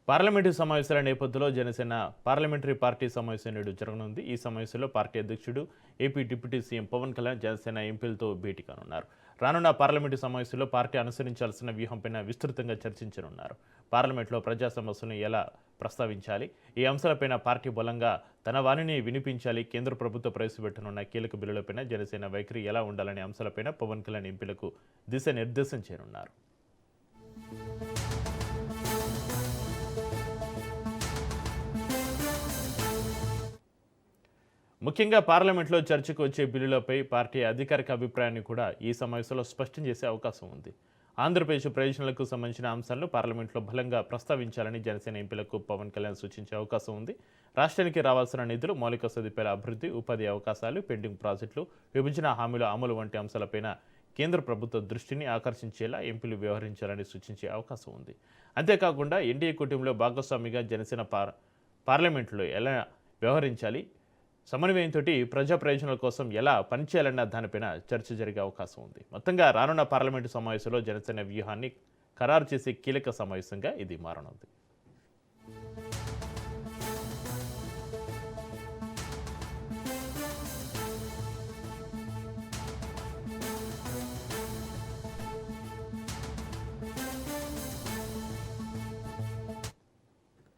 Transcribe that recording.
Parliament సమావేశాల నేపథ్యంలో Janasena parliamentary party సమావేశం నేడు జరగనుంది. ఈ సమావేశంలో పార్టీ అధ్యక్షుడు, AP deputy CM Pawan Kalyan Janasena ఎంపీలతో భేటీ కానున్నారు. రానున్న పార్లమెంటు సమావేశంలో పార్టీ అనుసరించాల్సిన వ్యూహంపైన విస్తృతంగా చర్చించనున్నారు. పార్లమెంట్లో ప్రజా సమస్యలను ఎలా ప్రస్తావించాలి, ఈ అంశాలపైన పార్టీ బలంగా తన వాణిని వినిపించాలి, కేంద్ర ప్రభుత్వం ప్రవేశపెట్టనున్న కీలక బిల్లులపైన జనసేన వైఖరి ఎలా ఉండాలనే అంశాలపైన పవన్ కళ్యాణ్ ఎంపీలకు దిశానిర్దేశం చేయనున్నారు. ముఖ్యంగా పార్లమెంట్లో చర్చకు వచ్చే బిల్లులపై పార్టీ అధికారిక అభిప్రాయాన్ని కూడా ఈ సమావేశంలో స్పష్టం చేసే అవకాశం ఉంది. ఆంధ్రప్రదేశ్ ప్రయోజనాలకు సంబంధించిన అంశాలను పార్లమెంట్లో బలంగా ప్రస్తావించాలని జనసేన ఎంపీలకు పవన్ కళ్యాణ్ సూచించే అవకాశం ఉంది. రాష్ట్రానికి రావాల్సిన నిధులు, మౌలిక సదుపాయాల అభివృద్ధి, ఉపాధి అవకాశాలు, పెండింగ్ ప్రాజెక్టులు, విభజన హామీల అమలు వంటి అంశాలపైన కేంద్ర ప్రభుత్వ దృష్టిని ఆకర్షించేలా ఎంపీలు వ్యవహరించాలని సూచించే అవకాశం ఉంది. అంతేకాకుండా ఎన్డీఏ కూటమిలో భాగస్వామిగా జనసేన పార్లమెంట్లో ఎలా వ్యవహరించాలి, సమన్వయంతో ప్రజా ప్రయోజనాల కోసం ఎలా పనిచేయాలన్న దానిపైన చర్చ జరిగే అవకాశం ఉంది. మొత్తంగా రానున్న పార్లమెంటు సమావేశంలో జనసేన వ్యూహాన్ని ఖరారు చేసే కీలక సమావేశంగా ఇది మారనుంది.